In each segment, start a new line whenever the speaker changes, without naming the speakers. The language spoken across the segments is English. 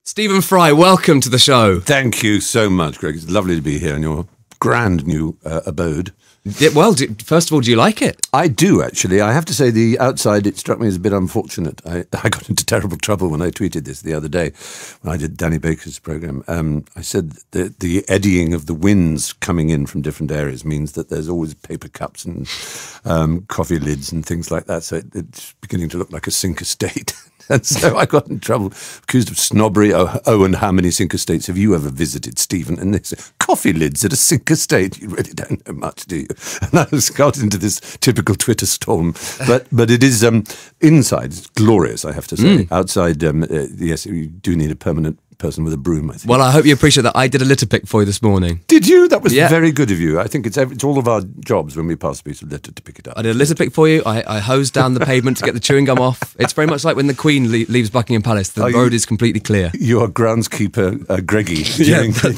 Stephen Fry, welcome to the show.
Thank you so much, Greg. It's lovely to be here in your grand new abode.
Well, first of all, do you like it? I
do, actually. I have to say, the outside, it struck me as a bit unfortunate. I got into terrible trouble when I tweeted this the other day, when I did Danny Baker's programme. I said that the eddying of the winds coming in from different areas means that there's always paper cups and coffee lids and things like that, so it's beginning to look like a sink estate. And so I got in trouble, accused of snobbery. Oh, and how many sink estates have you ever visited, Stephen? And they said, coffee lids at a sink estate. You really don't know much, do you? And I got into this typical Twitter storm. But it is, inside, it's glorious, I have to say. Outside, yes, you do need a permanent person with a broom, I think.
Well, I hope you appreciate that. I did a litter pick for you this morning.
Did you? That was very good of you. I think it's all of our jobs when we pass a piece of litter to pick it up.
I did a litter pick for you. I hosed down the pavement to get the chewing gum off. It's very much like when the Queen leaves Buckingham Palace. The road is completely clear.
You are groundskeeper Greggy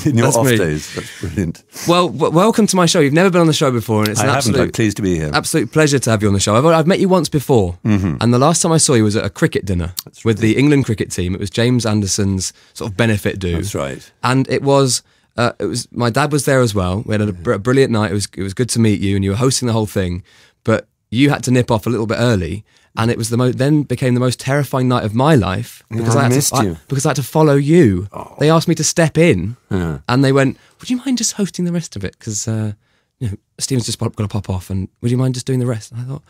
in your off days. That's brilliant.
Well, welcome to my show. You've never been on the show before, and it's
I'm pleased to be here.
Absolute pleasure to have you on the show. I've met you once before, and the last time I saw you was at a cricket dinner with the England cricket team. It was James Anderson's sort of benefit do.
That's right.
And it was my dad was there as well. We had a brilliant night. It was good to meet you, and you were hosting the whole thing. But you had to nip off a little bit early, and it was then became the most terrifying night of my life because I had to follow you. Oh. They asked me to step in, and they went, "Would you mind just hosting the rest of it? Because Stephen's just going to pop off, and would you mind just doing the rest?" And I thought,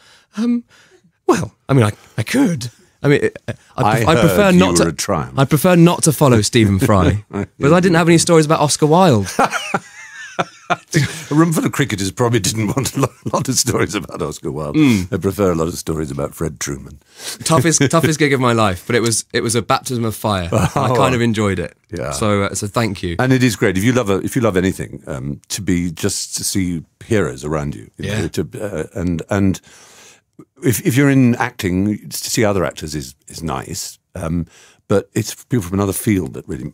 well, I mean, I could. I mean, I prefer not to. I prefer not to follow Stephen Fry, because I didn't have any stories about Oscar Wilde.
A room full of cricketers probably didn't want a lot of stories about Oscar Wilde. They prefer a lot of stories about Fred Truman.
toughest gig of my life, but it was a baptism of fire. I kind of enjoyed it. Yeah. So thank you.
And it is great if you love anything to see heroes around you. And if you're in acting, to see other actors is nice, but it's people from another field that really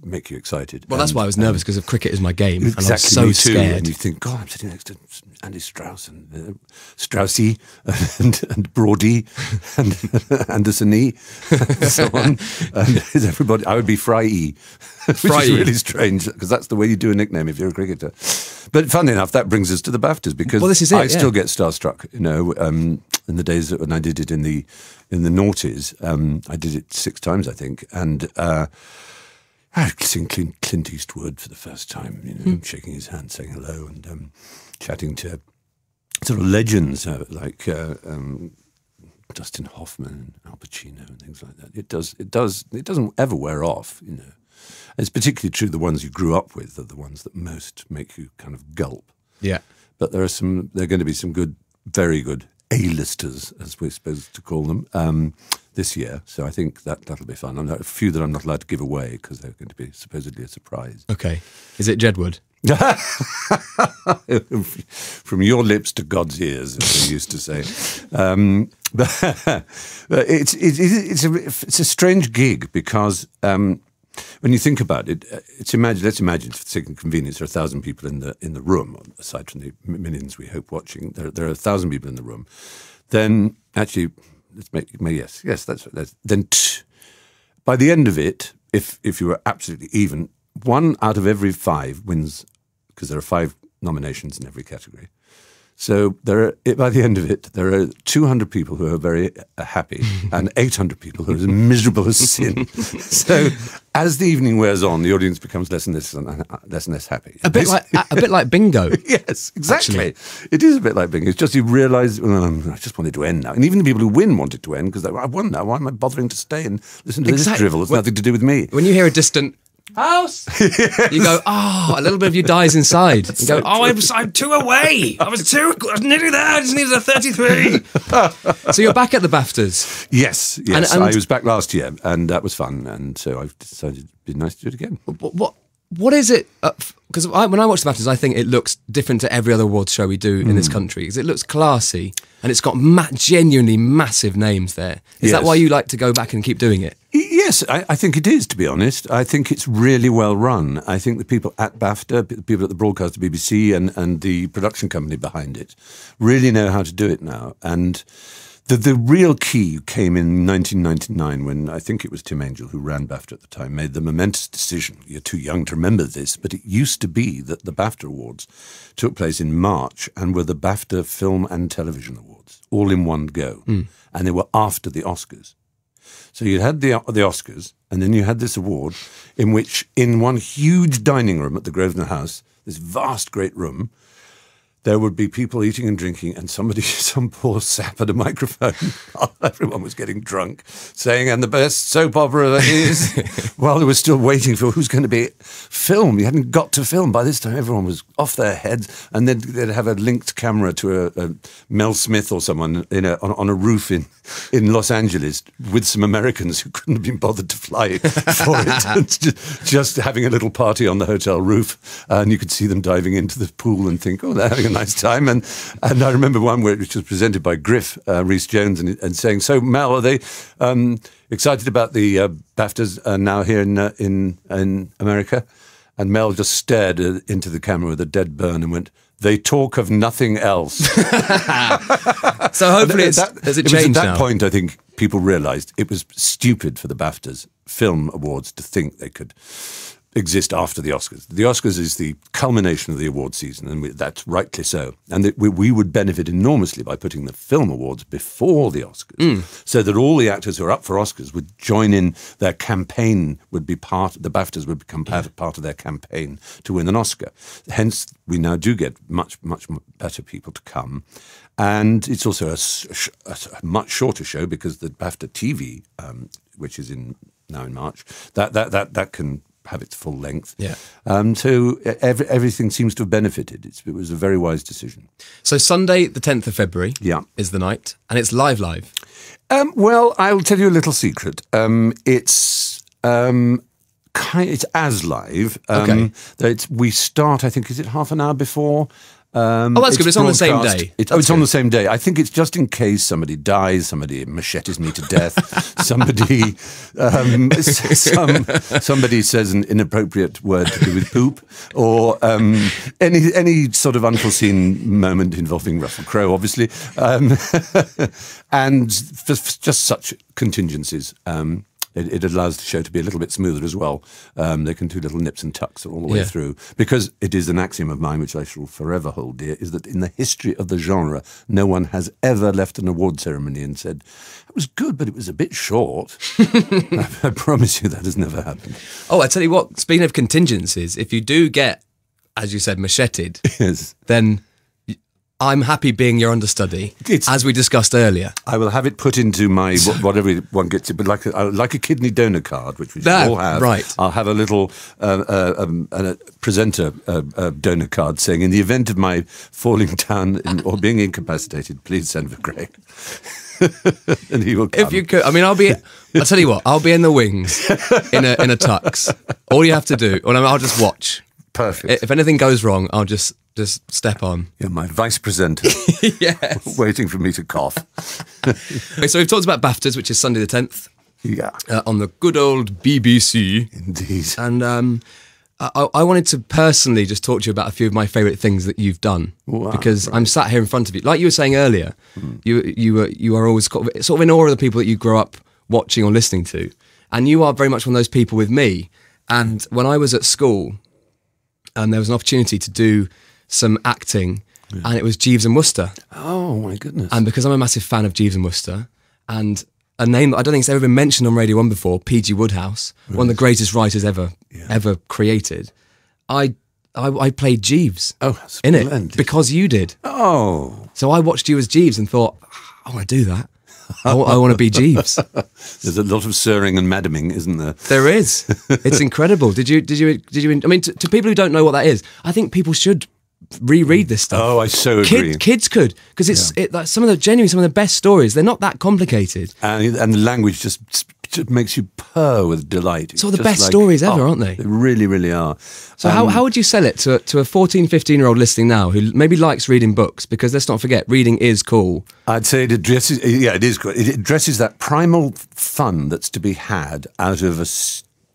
make you excited.
Well, that's why I was nervous, because of cricket is my game.
Exactly,
and I was so scared.
And you think, God, I'm sitting next to Andy Strauss and Straussy and Brody and Anderson-y and so on. And everybody, I would be Fry-y, which is really strange, because that's the way you do a nickname if you're a cricketer. But funnily enough, that brings us to the BAFTAs, because
this is it,
I still get starstruck, in the days when I did it in the noughties. I did it 6 times, I think, and I've seen Clint Eastwood for the first time, shaking his hand, saying hello, and chatting to sort of legends like Dustin Hoffman and Al Pacino and things like that. It doesn't ever wear off, It's particularly true, the ones you grew up with are the ones that most make you kind of gulp.
Yeah.
But there are going to be some good, very good A-listers, as we're supposed to call them, this year. So I think that'll be fun. A few that I'm not allowed to give away because they're going to be supposedly a surprise.
Okay. Is it Jedward?
From your lips to God's ears, as they used to say. It's a strange gig, because when you think about it, let's imagine, for the sake of convenience, there are 1,000 people in the room, aside from the millions we hope watching. There are 1,000 people in the room. Then actually, by the end of it, if you were absolutely even, 1 out of every 5 wins, because there are 5 nominations in every category. So by the end of it, there are 200 people who are very happy and 800 people who are as miserable as sin. So as the evening wears on, the audience becomes less and less happy.
A bit like bingo.
Yes, exactly.
Actually.
It is a bit like bingo. It's just you realise, I just want it to end now. And even the people who win want it to end, because I won now. Why am I bothering to stay and listen to this drivel? It's nothing to do with me.
When you hear a distant house, you go, a little bit of you dies inside. You go, I'm 2 away. I was nearly there. I just needed a 33. So you're back at the BAFTAs.
Yes. And I was back last year, and that was fun. And so I've decided it'd be nice to do it again.
What is it? Because when I watch the BAFTAs, I think it looks different to every other awards show we do in this country. Because it looks classy, and it's got genuinely massive names there. Is that why you like to go back and keep doing it?
Yes, I think it is, to be honest. I think it's really well run. I think the people at BAFTA, the people at the broadcaster BBC and the production company behind it really know how to do it now. And The real key came in 1999 when I think it was Tim Angel, who ran BAFTA at the time, made the momentous decision. You're too young to remember this, but it used to be that the BAFTA Awards took place in March and were the BAFTA Film and Television Awards, all in one go. And they were after the Oscars. So you had the Oscars, and then you had this award in which, in one huge dining room at the Grosvenor House, this vast, great room, there would be people eating and drinking, and some poor sap at a microphone. Everyone was getting drunk, saying, and the best soap opera is, while they were still waiting for who's going to be filmed. You hadn't got to film. By this time, everyone was off their heads, and then they'd have a linked camera to a Mel Smith or someone on a roof in Los Angeles with some Americans who couldn't have been bothered to fly for it, and just having a little party on the hotel roof, and you could see them diving into the pool and think, oh, they're having a nice time. And I remember one which was presented by Griff Rhys-Jones and saying, so Mel, are they excited about the BAFTAs now here in America? And Mel just stared into the camera with a dead burn and went, they talk of nothing else.
So hopefully has it changed
at that
now?
point, I think people realised it was stupid for the BAFTAs Film Awards to think they could exist after the Oscars. The Oscars is the culmination of the award season, and that's rightly so. And we would benefit enormously by putting the film awards before the Oscars, so that all the actors who are up for Oscars would join in their campaign, the BAFTAs would become part of their campaign to win an Oscar. Hence, we now do get much, much better people to come. And it's also a much shorter show because the BAFTA TV, which is now in March, that can have its full length.
Yeah.
So everything seems to have benefited. It was a very wise decision.
So Sunday, the 10th of February is the night, and it's live.
Well, I'll tell you a little secret. It's as live.
Okay.
We start, I think, is it half an hour before?
That's good. It's on the same day.
It's on the same day. I think it's just in case somebody dies, somebody machetes me to death, somebody says an inappropriate word to do with poop, or any sort of unforeseen moment involving Russell Crowe, obviously, and for just such contingencies. It allows the show to be a little bit smoother as well. They can do little nips and tucks all the way through. Because it is an axiom of mine, which I shall forever hold dear, is that in the history of the genre, no one has ever left an award ceremony and said, it was good, but it was a bit short. I promise you that has never happened.
Oh, I tell you what, speaking of contingencies, if you do get, as you said, macheted, then I'm happy being your understudy, as we discussed earlier.
I will have it put into my whatever one gets it, but like a kidney donor card, which we should all have. Right. I'll have a little presenter donor card saying, "In the event of my falling down or being incapacitated, please send for Greg." And he will come.
If you could, I mean, I'll tell you what, I'll be in the wings in a tux. All you have to do, I'll just watch.
Perfect.
If anything goes wrong, I'll just step on.
You're my vice presenter.
Yes.
Waiting for me to cough.
Okay, so we've talked about BAFTAs, which is Sunday the 10th.
Yeah.
On the good old BBC.
Indeed.
And I wanted to personally just talk to you about a few of my favourite things that you've done.
Wow,
because I'm sat here in front of you. Like you were saying earlier, you are always sort of in awe of the people that you grow up watching or listening to. And you are very much one of those people with me. And when I was at school, there was an opportunity to do some acting, and it was Jeeves and Wooster.
Oh my goodness.
And because I'm a massive fan of Jeeves and Wooster, and a name that I don't think has ever been mentioned on Radio 1 before, P.G. Wodehouse, one of the greatest writers ever created, I played Jeeves in it because you did.
Oh.
So I watched you as Jeeves and thought, I want to do that. I want to be Jeeves.
There's a lot of sirring and madaming, isn't there?
There is. It's incredible. Did you? I mean, to people who don't know what that is, I think people should reread this stuff.
Oh, I so agree.
Kids could, because it's like some of the best stories. They're not that complicated, and
the language just makes you purr with delight.
It's all the best stories ever, aren't they?
They really, really are.
So how would you sell it to a 14, 15-year-old listening now who maybe likes reading books? Because let's not forget, reading is cool.
I'd say it addresses, it is cool. It addresses that primal fun that's to be had out of a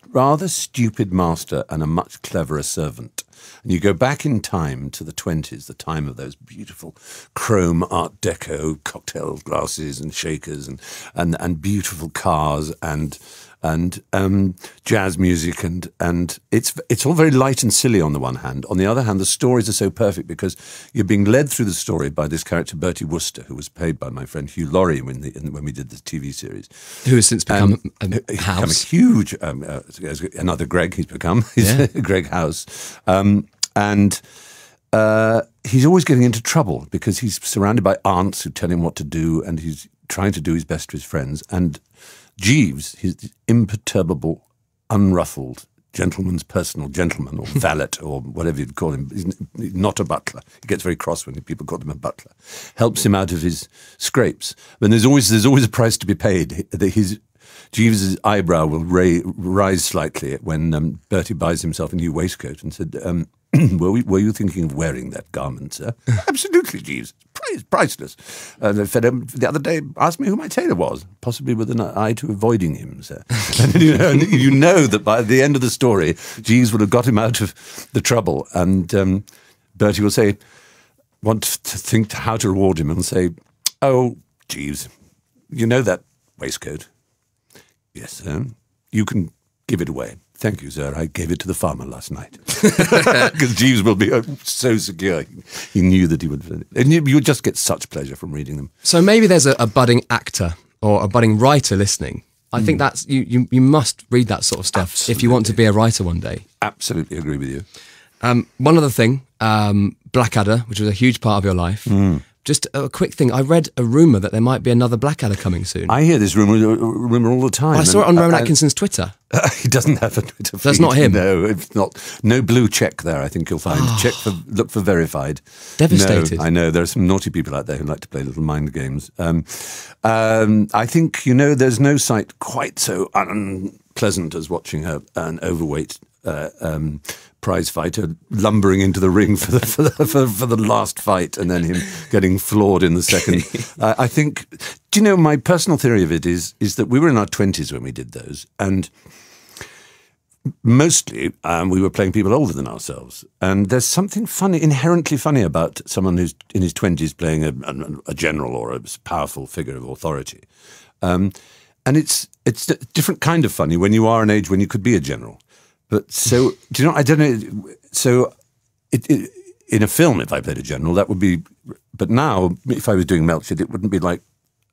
rather stupid master and a much cleverer servant. And you go back in time to the 20s, the time of those beautiful chrome Art Deco cocktail glasses and shakers and beautiful cars and jazz music, and it's all very light and silly on the one hand. On the other hand, the stories are so perfect because you're being led through the story by this character Bertie Wooster, who was played by my friend Hugh Laurie when we did the TV series,
who has since become a
become
house.
a huge another Greg. He's become Greg House, and he's always getting into trouble because he's surrounded by aunts who tell him what to do, and he's trying to do his best to his friends. And Jeeves, his imperturbable, unruffled, gentleman's personal gentleman, or valet, or whatever you'd call him, he's not a butler. He gets very cross when people call him a butler. Helps him out of his scrapes. But there's always a price to be paid. Jeeves's eyebrow will rise slightly when Bertie buys himself a new waistcoat and said, were you thinking of wearing that garment, sir? Absolutely, Jeeves. Priceless. The other day asked me who my tailor was, possibly with an eye to avoiding him, sir. And you know that by the end of the story, Jeeves would have got him out of the trouble. And Bertie will say, want to think how to reward him, and say, oh, Jeeves, you know that waistcoat? Yes, sir. You can give it away. Thank you, sir. I gave it to the farmer last night. Because Jeeves will be so secure. He knew that he would. And you just get such pleasure from reading them.
So maybe there's a budding actor or a budding writer listening. I think that's you must read that sort of stuff. Absolutely. If you want to be a writer one day.
Absolutely agree with you.
One other thing, Blackadder, which was a huge part of your life. Just a quick thing. I read a rumour that there might be another Blackadder coming soon.
I hear this rumour all the time.
Well, I saw it on Rowan Atkinson's Twitter.
He doesn't have a Twitter feed.
That's not him?
No, it's not. No blue check there, I think you'll find. Look for verified.
Devastated.
No, I know. There are some naughty people out there who like to play little mind games. I think, there's no sight quite so unpleasant as watching an overweight prize fighter lumbering into the ring for the last fight, and then him getting floored in the second. I think, my personal theory of it is that we were in our 20s when we did those, and mostly we were playing people older than ourselves. And there's something inherently funny about someone who's in his 20s playing a general or a powerful figure of authority. And it's a different kind of funny when you are an age when you could be a general. But so, I don't know. So, in a film, if I played a general, that would be. But now, if I was doing Melchett, it wouldn't be like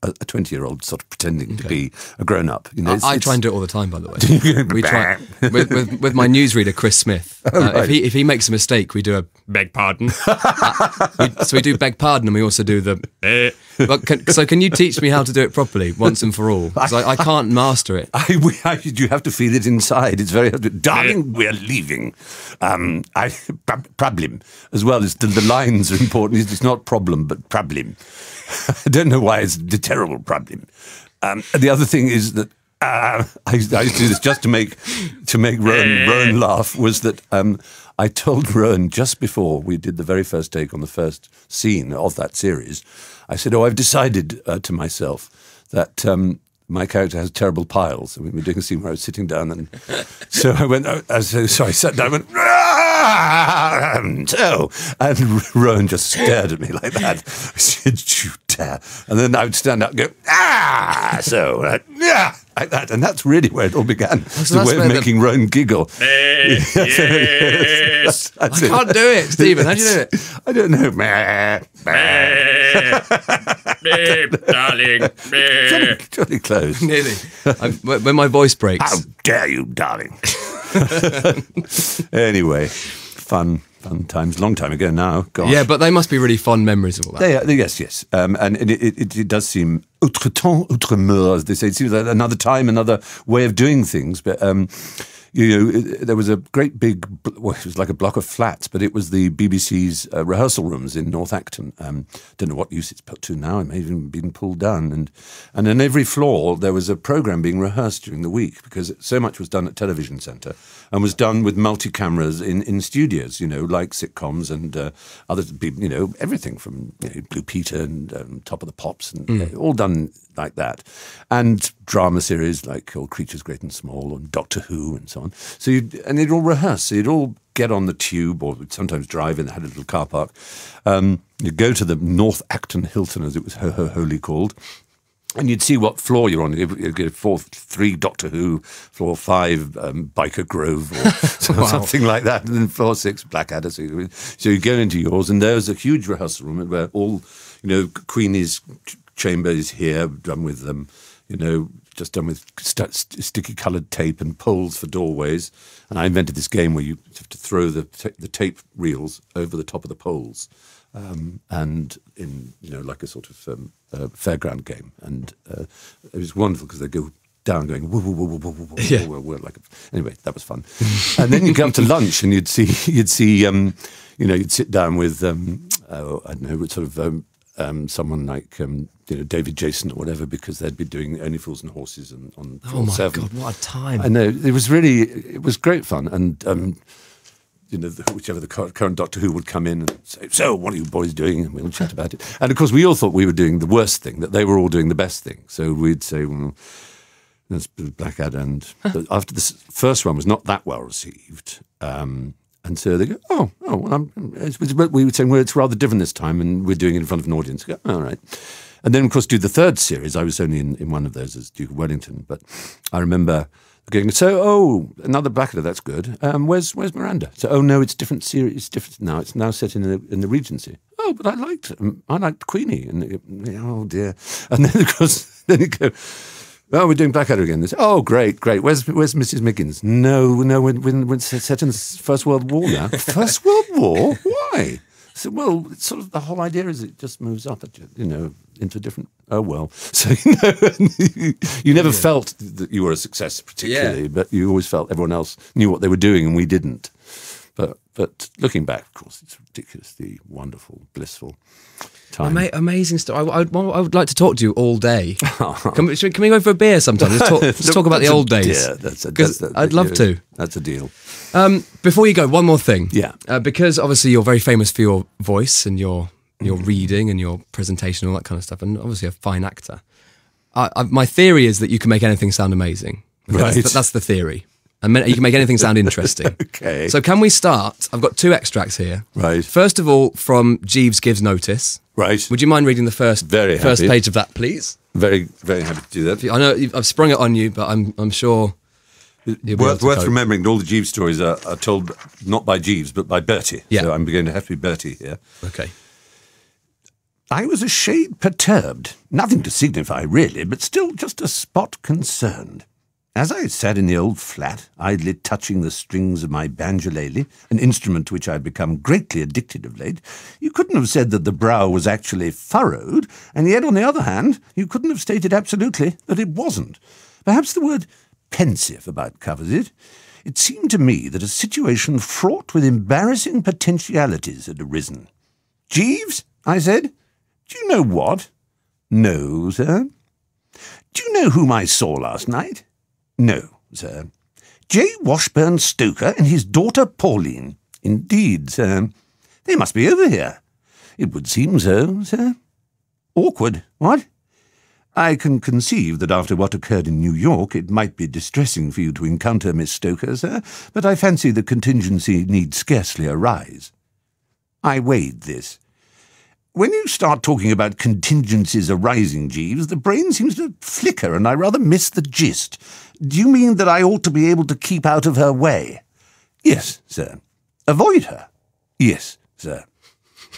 a 20-year-old sort of pretending to be a grown-up.
I try and do it all the time, by the way. We try with my newsreader, Chris Smith. Right. If he makes a mistake, we do a beg pardon. So we do beg pardon, and we also do the. So can you teach me how to do it properly once and for all? Because I can't master it.
You have to feel it inside. It's very hard. Darling, we're leaving. Problem as well as the lines are important. It's not problem, but problem. I don't know why it's a terrible problem. The other thing is that I used to do this just to make Rowan laugh. Was that I told Rowan just before we did the very first take on the first scene of that series. I said, "Oh, I've decided to myself that." My character has terrible piles. We were doing a scene where I was sitting down, and so I went. So I sat down. And went, so, and Rowan just stared at me like that. I said, "You dare!" And then I would stand up and go, so, like that, and that's really where it all began. It's the way of making Rowan giggle.
Yes. I can't do it, Stephen. How do you do it?
I don't know.
Darling.
Jolly close.
Nearly. When my voice breaks.
How dare you, darling? Anyway, fun times. Long time ago now. Gosh.
Yeah, but they must be really fond memories of all that.
Yes. And it does seem outre temps, outre mœurs, as they say. It seems like another time, another way of doing things. But there was a great big, it was like a block of flats, but it was the BBC's rehearsal rooms in North Acton. Don't know what use it's put to now. It may have even been pulled down. And on every floor, there was a programme being rehearsed during the week, because so much was done at Television Centre and was done with multi-cameras in studios, like sitcoms and other people, everything from Blue Peter and Top of the Pops, and all done like that. And drama series like All Creatures Great and Small and Doctor Who and so on. So they'd all rehearse. So you'd all get on the tube or sometimes drive in. They had a little car park. You'd go to the North Acton Hilton, as it was holy called, and you'd see what floor you're on. You'd get floor 3 Doctor Who, floor 5 Biker Grove or something like that, and then floor 6 Blackadder. So you go into yours, and there's a huge rehearsal room where all, Queenie's chamber is here, done with just done with sticky coloured tape and poles for doorways. And I invented this game where you have to throw the tape reels over the top of the poles, and in like a sort of fairground game. And it was wonderful because they go down going woo, woo, woo, woo, woo, woo, woo,
yeah.
woo, woo, like anyway, that was fun. And then you come to lunch and you'd see you'd sit down with I don't know, sort of someone like David Jason or whatever, because they'd be doing Only Fools and Horses and on floor 7.
God, what a time!
I know, it was great fun, and whichever the current Doctor Who would come in and say, "So, what are you boys doing?" And we'll chat about it. And of course, we all thought we were doing the worst thing, that they were all doing the best thing. So we'd say, "Well, there's Blackadder," and after this first one was not that well received. And so they go, oh, well, we would say, well, it's rather different this time, and we're doing it in front of an audience. Go, all right. And then, of course, do the third series. I was only in one of those as Duke of Wellington, but I remember going, another Blackadder, that's good. Where's Miranda? So, oh, no, it's different series. It's different now. It's now set in the Regency. Oh, but I liked Queenie. And oh, dear. And then, of course, then you go, oh, we're doing Blackadder again. They say, oh, great. Where's Mrs. Miggins? No, we're set in the First World War now. First World War? Why? So, well, it's sort of the whole idea is it just moves up, into different. Oh well. So you never felt that you were a success particularly, but you always felt everyone else knew what they were doing and we didn't. But looking back, of course, it's ridiculously wonderful, blissful time.
Amazing stuff. I would like to talk to you all day. Can we go for a beer sometime? Let's talk about the old days. Yeah, I'd love to.
That's a deal.
Before you go, one more thing.
Yeah.
Because obviously you're very famous for your voice and your reading and your presentation and all that kind of stuff, and obviously a fine actor. My theory is that you can make anything sound amazing.
Right.
That's the theory. And you can make anything sound interesting.
Okay.
So can we start? I've got 2 extracts here.
Right.
First of all, from Jeeves Gives Notice.
Right.
Would you mind reading the first page of that, please?
Very, very happy to do that.
I know I've sprung it on you, but I'm sure
worth remembering that all the Jeeves stories are told not by Jeeves, but by Bertie.
Yeah.
So I'm going to have to be Bertie here.
Okay.
I was a shade perturbed. Nothing to signify, really, but still just a spot concerned. As I sat in the old flat, idly touching the strings of my banjolele, an instrument to which I had become greatly addicted of late, you couldn't have said that the brow was actually furrowed, and yet, on the other hand, you couldn't have stated absolutely that it wasn't. Perhaps the word pensive about covers it. It seemed to me that a situation fraught with embarrassing potentialities had arisen. "Jeeves," I said, "do you know what?" "No, sir." "Do you know whom I saw last night?" "No, sir." "J. Washburn Stoker and his daughter Pauline." "Indeed, sir." "They must be over here." "It would seem so, sir." "Awkward, what?" "I can conceive that after what occurred in New York it might be distressing for you to encounter Miss Stoker, sir, but I fancy the contingency need scarcely arise." I weighed this. When you start talking about contingencies arising, Jeeves, the brain seems to flicker and I rather miss the gist. Do you mean that I ought to be able to keep out of her way? "Yes, sir." "Avoid her?" "Yes, sir."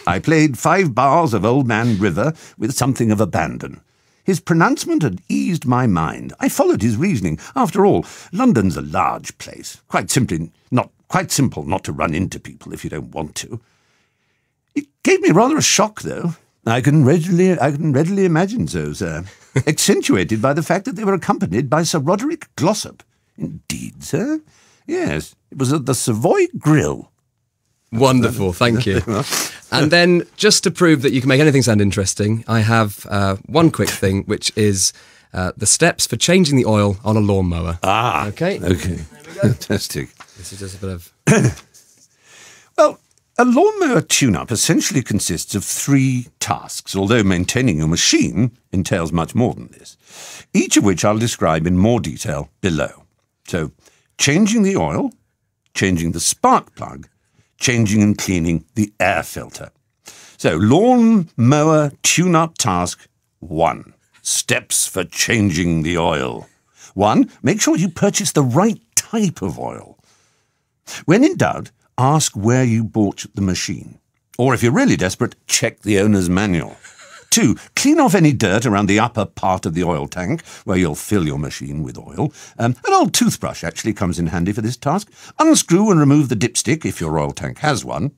I played 5 bars of Old Man River with something of abandon. His pronouncement had eased my mind. I followed his reasoning. After all, London's a large place. Quite simple not to run into people if you don't want to. It gave me rather a shock, though. I can readily imagine so, sir. Accentuated by the fact that they were accompanied by Sir Roderick Glossop. "Indeed, sir?" "Yes, it was at the Savoy Grill."
Wonderful, thank you. And then, just to prove that you can make anything sound interesting, I have one quick thing, which is the steps for changing the oil on a lawnmower.
Ah,
okay.
Okay, fantastic.
This is just a bit of...
Well, A lawnmower tune-up essentially consists of 3 tasks, although maintaining your machine entails much more than this, each of which I'll describe in more detail below. So, changing the oil, changing the spark plug, changing and cleaning the air filter. So, lawnmower tune-up task 1. Steps for changing the oil. 1. Make sure you purchase the right type of oil. When in doubt, ask where you bought the machine. Or if you're really desperate, check the owner's manual. 2. Clean off any dirt around the upper part of the oil tank, where you'll fill your machine with oil. An old toothbrush actually comes in handy for this task. Unscrew and remove the dipstick, if your oil tank has one.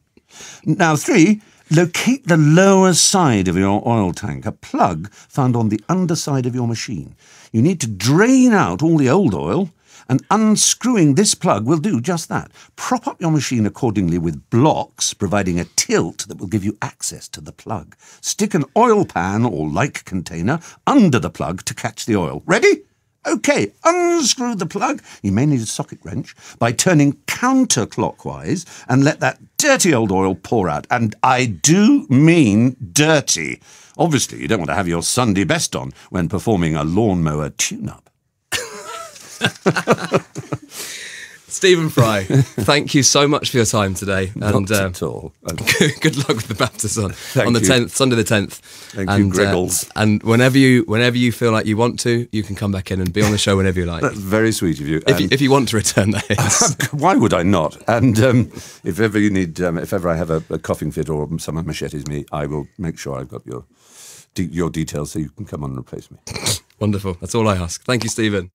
Now 3. Locate the lower side of your oil tank, a plug found on the underside of your machine. You need to drain out all the old oil, and unscrewing this plug will do just that. Prop up your machine accordingly with blocks, providing a tilt that will give you access to the plug. Stick an oil pan or like container under the plug to catch the oil. Ready? OK, unscrew the plug, you may need a socket wrench, by turning counterclockwise and let that dirty old oil pour out. And I do mean dirty. Obviously, you don't want to have your Sunday best on when performing a lawnmower tune-up.
Stephen Fry, thank you so much for your time today.
Not at all.
Good luck with the baptism on the
you.
10th, Sunday the 10th.
Thank you, Griggles.
And whenever you feel like you want to, you can come back in and be on the show whenever you like.
That's very sweet of you.
If you want to return, that is.
Why would I not? And if ever you need, if ever I have a coughing fit or someone machetes me, I will make sure I've got your details so you can come on and replace me.
Wonderful. That's all I ask. Thank you, Stephen.